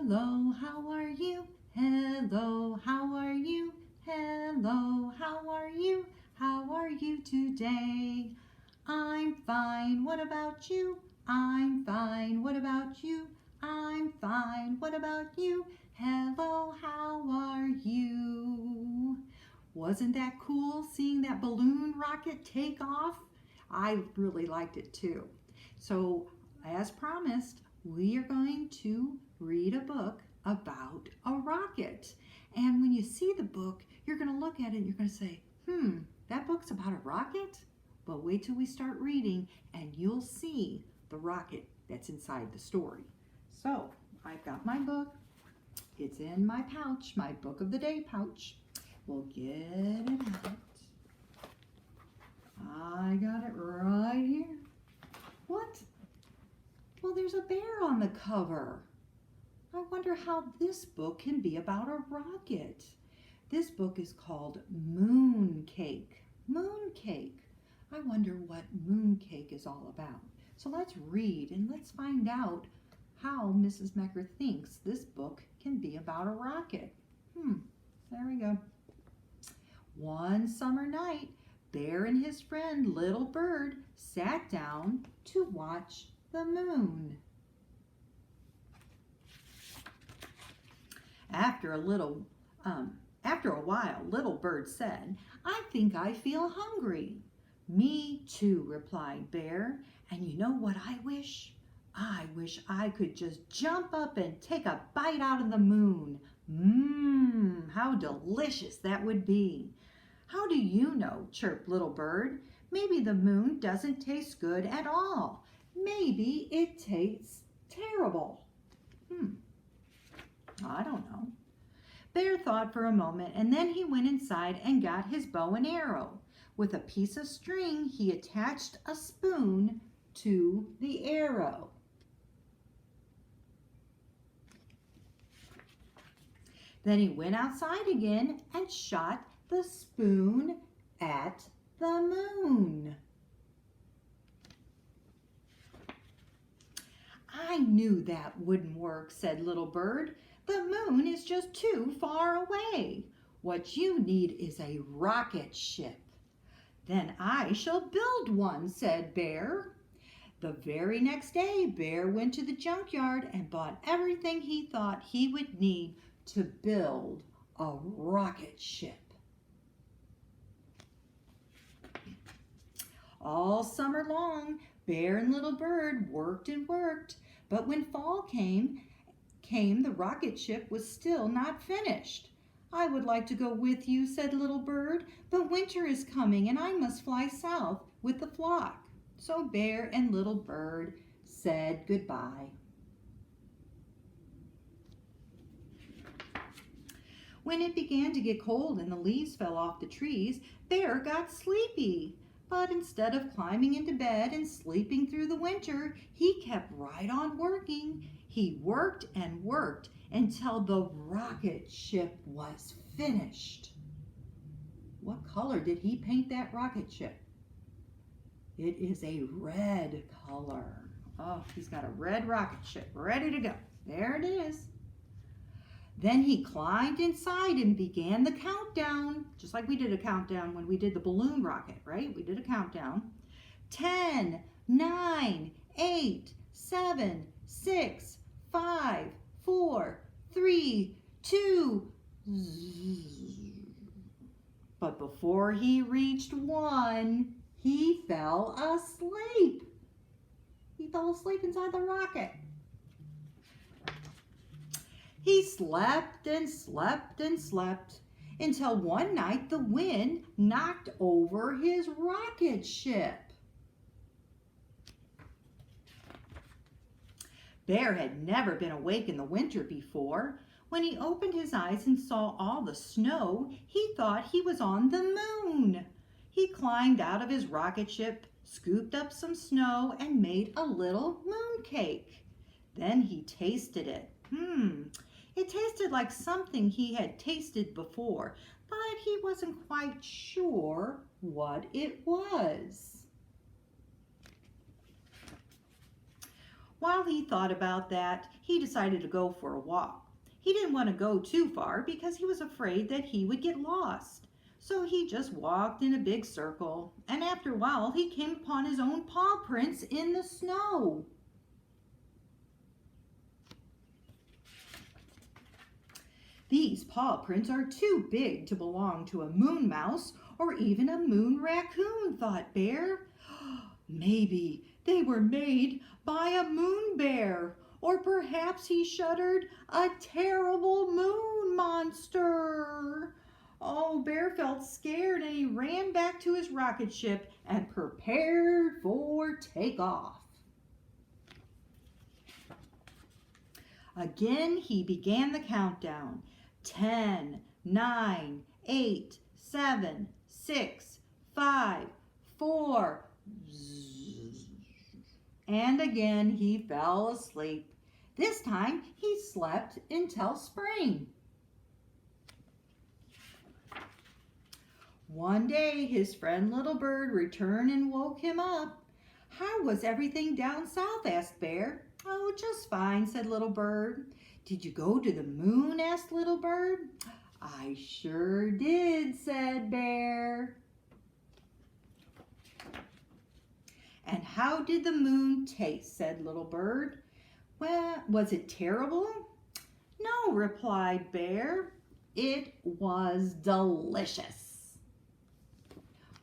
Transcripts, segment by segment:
Hello, how are you? Hello, how are you? Hello, how are you? How are you today? I'm fine, what about you? I'm fine, what about you? I'm fine, what about you? Hello, how are you? Wasn't that cool seeing that balloon rocket take off? I really liked it too. So, as promised, we are going to read a book about a rocket. And when you see the book, you're going to look at it and you're going to say, that book's about a rocket? But wait till we start reading and you'll see the rocket that's inside the story. So, I've got my book. It's in my pouch, my book of the day pouch. We'll get it out. I got it right here. What? Well, there's a bear on the cover. I wonder how this book can be about a rocket. This book is called Mooncake. Mooncake. I wonder what Mooncake is all about. So let's read and let's find out how Mrs. Mecker thinks this book can be about a rocket. There we go. One summer night, Bear and his friend Little Bird sat down to watch the moon. After a while, Little Bird said, "I think I feel hungry." "Me too," replied Bear. "And you know what I wish? I wish I could just jump up and take a bite out of the moon. How delicious that would be." "How do you know?" chirped Little Bird. "Maybe the moon doesn't taste good at all. Maybe it tastes terrible." I don't know. Bear thought for a moment and then he went inside and got his bow and arrow. With a piece of string, he attached a spoon to the arrow. Then he went outside again and shot the spoon at the moon. "I knew that wouldn't work," said Little Bird. "The moon is just too far away. What you need is a rocket ship." "Then I shall build one," said Bear. The very next day, Bear went to the junkyard and bought everything he thought he would need to build a rocket ship. All summer long, Bear and Little Bird worked and worked, but when fall came, the rocket ship was still not finished. "I would like to go with you," said Little Bird, "but winter is coming and I must fly south with the flock." So Bear and Little Bird said goodbye. When it began to get cold and the leaves fell off the trees, Bear got sleepy. But instead of climbing into bed and sleeping through the winter, he kept right on working. He worked and worked until the rocket ship was finished. What color did he paint that rocket ship? It is a red color. Oh, he's got a red rocket ship ready to go. There it is. Then he climbed inside and began the countdown, just like we did a countdown when we did the balloon rocket, right? We did a countdown. 10, 9, 8, 7, 6, 5, 4, 3, 2. But before he reached 1, he fell asleep. He fell asleep inside the rocket. He slept and slept and slept until one night the wind knocked over his rocket ship. Bear had never been awake in the winter before. When he opened his eyes and saw all the snow, he thought he was on the moon. He climbed out of his rocket ship, scooped up some snow, and made a little moon cake. Then he tasted it. It tasted like something he had tasted before, but he wasn't quite sure what it was. While he thought about that, he decided to go for a walk. He didn't want to go too far because he was afraid that he would get lost. So he just walked in a big circle, and after a while he came upon his own paw prints in the snow. These paw prints are too big to belong to a moon mouse or even a moon raccoon, thought Bear. Maybe they were made by a moon bear, or perhaps he shuddered, a terrible moon monster. Oh, Bear felt scared and he ran back to his rocket ship and prepared for takeoff. Again, he began the countdown. 10, 9, 8, 7, 6, 5, 4. And again he fell asleep. This time he slept until spring. One day his friend Little Bird returned and woke him up. "How was everything down south?" asked Bear. "Oh, just fine," said Little Bird. "Did you go to the moon?" asked Little Bird. "I sure did," said Bear. "And how did the moon taste?" said Little Bird. "Well, was it terrible?" "No," replied Bear. "It was delicious."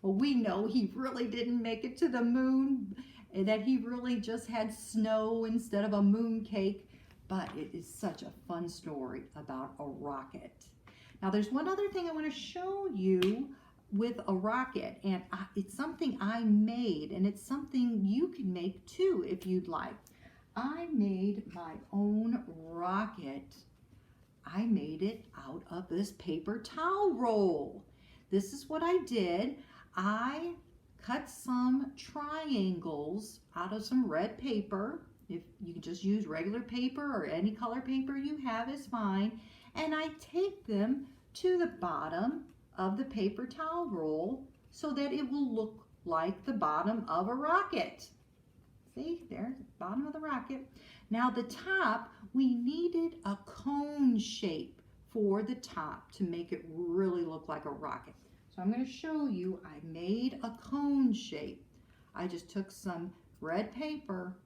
Well, we know he really didn't make it to the moon, and that he really just had snow instead of a moon cake. But it is such a fun story about a rocket. Now there's one other thing I want to show you with a rocket, and it's something I made, and it's something you can make too if you'd like. I made my own rocket. I made it out of this paper towel roll. This is what I did. I cut some triangles out of some red paper. If you can just use regular paper or any color paper you have is fine. And I taped them to the bottom of the paper towel roll so that it will look like the bottom of a rocket. See, there's the bottom of the rocket. Now the top, we needed a cone shape for the top to make it really look like a rocket. So I'm going to show you, I made a cone shape. I just took some red paper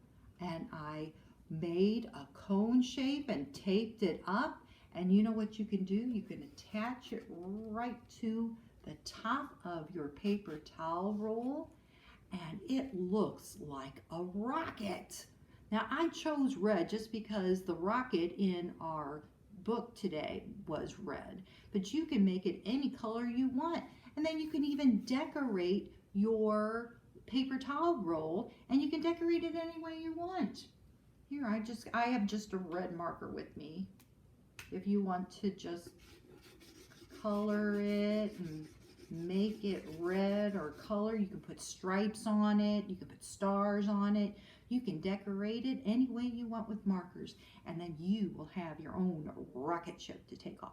and I made a cone shape and taped it up. And you know what you can do? You can attach it right to the top of your paper towel roll, and it looks like a rocket. Now I chose red just because the rocket in our book today was red, but you can make it any color you want. And then you can even decorate your paper towel roll, and you can decorate it any way you want. Here, I have just a red marker with me. If you want to just color it and make it red or color, you can put stripes on it, you can put stars on it, you can decorate it any way you want with markers, and then you will have your own rocket ship to take off.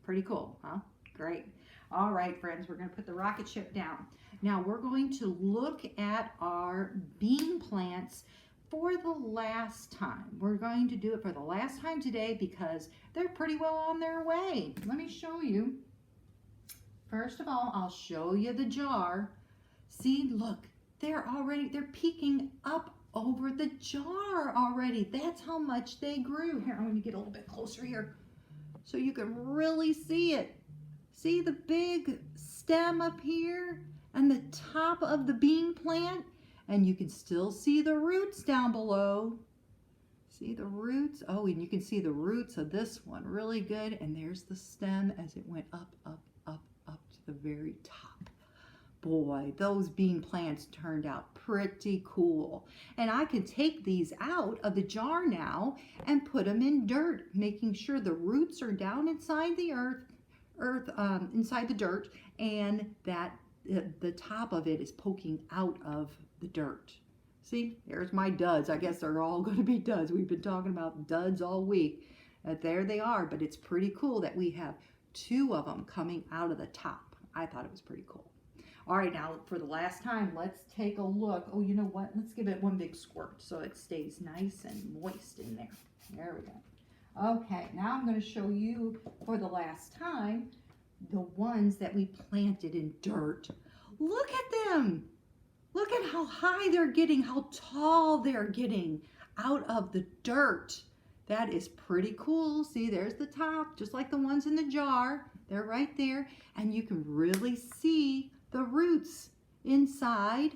Pretty cool, huh? Great. All right, friends, we're going to put the rocket ship down. Now we're going to look at our bean plants for the last time. We're going to do it for the last time today because they're pretty well on their way. Let me show you. First of all, I'll show you the jar. See, look, they're peeking up over the jar already. That's how much they grew. Here, I'm going to get a little bit closer here so you can really see it. See the big stem up here and the top of the bean plant? And you can still see the roots down below. See the roots? Oh, and you can see the roots of this one really good. And there's the stem as it went up, up, up, up to the very top. Boy, those bean plants turned out pretty cool. And I can take these out of the jar now and put them in dirt, making sure the roots are down inside the inside the dirt, and that the top of it is poking out of the dirt. See, there's my duds. I guess they're all going to be duds. We've been talking about duds all week. There they are, but it's pretty cool that we have two of them coming out of the top. I thought it was pretty cool. All right, now for the last time, let's take a look. Oh, you know what? Let's give it one big squirt so it stays nice and moist in there. There we go. Okay, now I'm going to show you for the last time the ones that we planted in dirt. Look at them. Look at how high they're getting, how tall they're getting out of the dirt. That is pretty cool. See, there's the top, just like the ones in the jar. They're right there, and you can really see the roots inside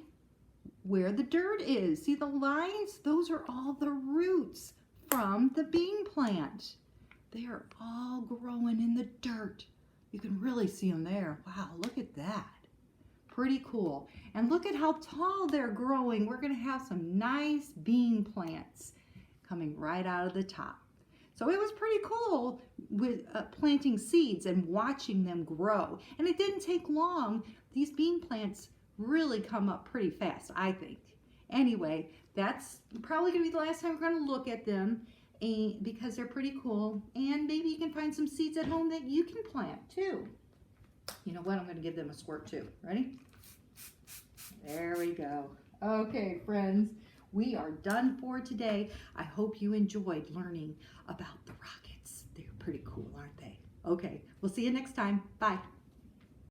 where the dirt is. See the lines? Those are all the roots from the bean plant. They are all growing in the dirt. You can really see them there. Wow, look at that. Pretty cool. And look at how tall they're growing. We're going to have some nice bean plants coming right out of the top. So it was pretty cool with planting seeds and watching them grow. And it didn't take long. These bean plants really come up pretty fast, I think. Anyway, that's probably going to be the last time we're going to look at them because they're pretty cool. And maybe you can find some seeds at home that you can plant too. You know what? I'm going to give them a squirt too. Ready? There we go. Okay, friends. We are done for today. I hope you enjoyed learning about the rockets. They're pretty cool, aren't they? Okay, we'll see you next time. Bye.